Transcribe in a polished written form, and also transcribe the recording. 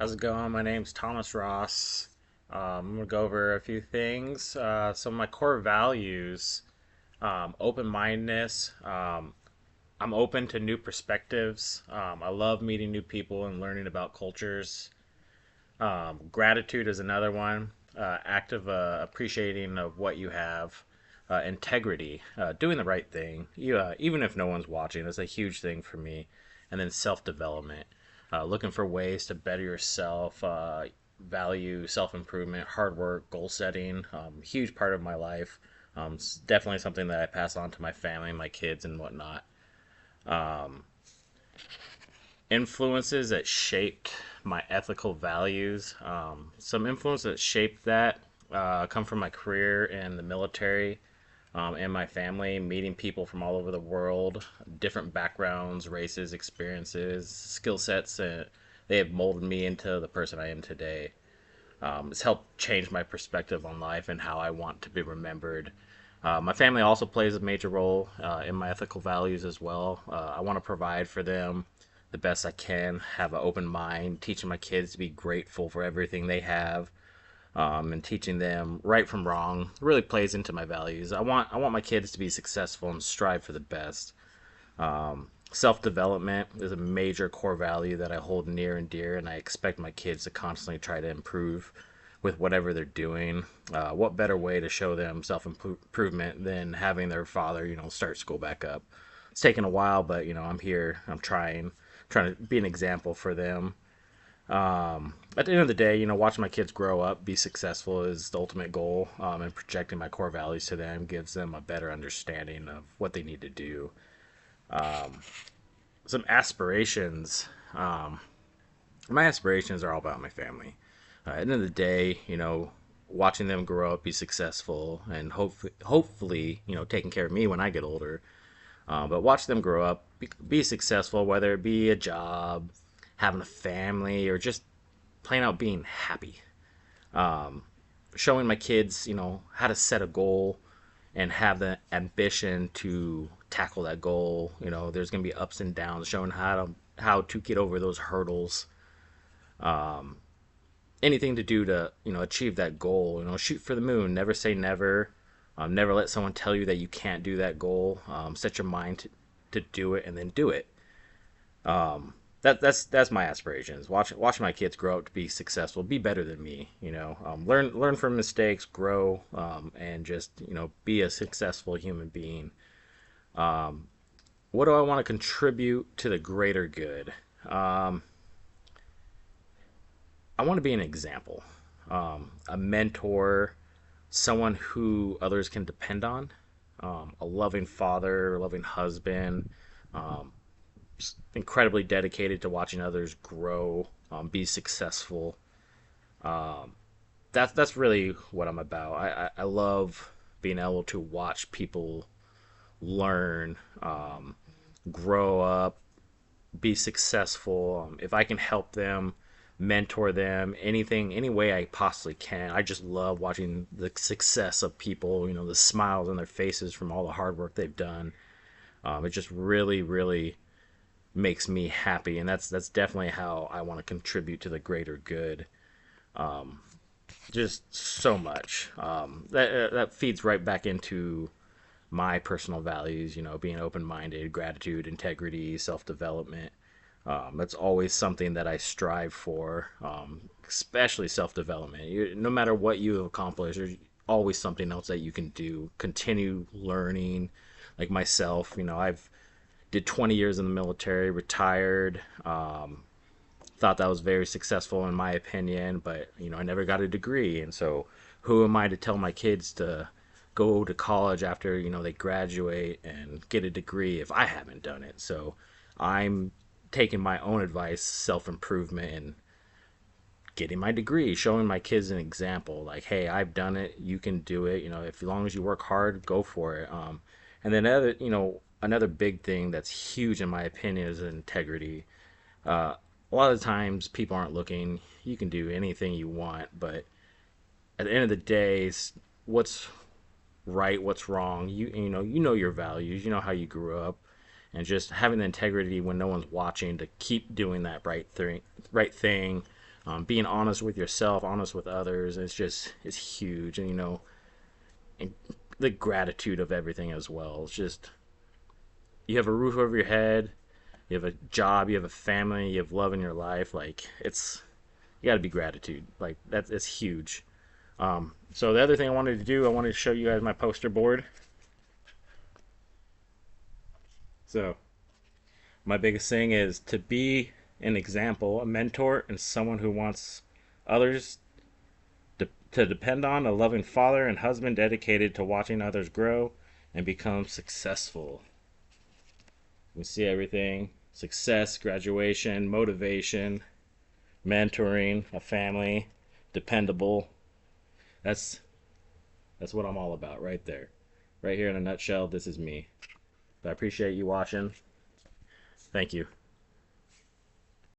How's it going? My name's Thomas Ross. I'm gonna go over a few things. Some of my core values: open-mindedness. I'm open to new perspectives. I love meeting new people and learning about cultures. Gratitude is another one. Active appreciating of what you have. Integrity, doing the right thing, even if no one's watching, is a huge thing for me. And then self-development, looking for ways to better yourself, value self-improvement, hard work, goal setting. Huge part of my life. It's definitely something that I pass on to my family, my kids, and whatnot. Um, Influences that shaped my ethical values. Some influences that shaped that come from my career in the military, and my family, meeting people from all over the world, different backgrounds, races, experiences, skill sets. They have molded me into the person I am today. It's helped change my perspective on life and how I want to be remembered. My family also plays a major role in my ethical values as well. I want to provide for them the best I can, have an open mind, teaching my kids to be grateful for everything they have, and teaching them right from wrong really plays into my values. I want my kids to be successful and strive for the best. Self development is a major core value that I hold near and dear, and I expect my kids to constantly try to improve with whatever they're doing. What better way to show them self improvement than having their father, start school back up? It's taken a while, but I'm here. I'm trying to be an example for them. At the end of the day, watching my kids grow up, be successful is the ultimate goal. And projecting my core values to them gives them a better understanding of what they need to do. Some aspirations. My aspirations are all about my family. At the end of the day, watching them grow up, be successful, and hopefully, taking care of me when I get older. But watch them grow up, be successful, whether it be a job, having a family, or just plain out being happy. Showing my kids, how to set a goal and have the ambition to tackle that goal. There's gonna be ups and downs. Showing how to get over those hurdles. Anything to do to achieve that goal. Shoot for the moon. Never say never. Never let someone tell you that you can't do that goal. Set your mind to do it and then do it. That's my aspirations. Watch my kids grow up to be successful, be better than me. Learn from mistakes, grow, and just be a successful human being. What do I want to contribute to the greater good? I want to be an example, a mentor, someone who others can depend on, a loving father, a loving husband, um, incredibly dedicated to watching others grow, be successful. Um, that's really what I'm about. I love being able to watch people learn, grow up, be successful. If I can help them, mentor them, anything, any way I possibly can. I just love watching the success of people. The smiles on their faces from all the hard work they've done. It just really, really makes me happy, and that's definitely how I want to contribute to the greater good. Just so much. That feeds right back into my personal values. Being open minded, gratitude, integrity, self development. That's always something that I strive for, especially self development. No matter what you accomplish, there's always something else that you can do. Continue learning. Like myself, I've did 20 years in the military, retired. Thought that was very successful in my opinion, but I never got a degree, and so who am I to tell my kids to go to college after they graduate and get a degree if I haven't done it? So I'm taking my own advice, self improvement, and getting my degree, showing my kids an example. Like, hey, I've done it. You can do it. If as long as you work hard, go for it. And then another big thing that's huge in my opinion is integrity. A lot of times people aren't looking. You can do anything you want, but at the end of the day, what's right, what's wrong. You know your values. You know how you grew up, and just having the integrity when no one's watching to keep doing that right thing, Being honest with yourself, honest with others, it's huge. And and the gratitude of everything as well. It's just you have a roof over your head, you have a job, you have a family, you have love in your life. Like it's you got to be gratitude. Like that's it's huge. So the other thing I wanted to do, I wanted to show you guys my poster board. So my biggest thing is to be an example, a mentor, and someone who wants others to depend on, a loving father and husband dedicated to watching others grow and become successful. We see everything: success, graduation, motivation, mentoring, a family, dependable. That's that's what I'm all about right there. Right here in a nutshell, this is me. But I appreciate you watching. Thank you.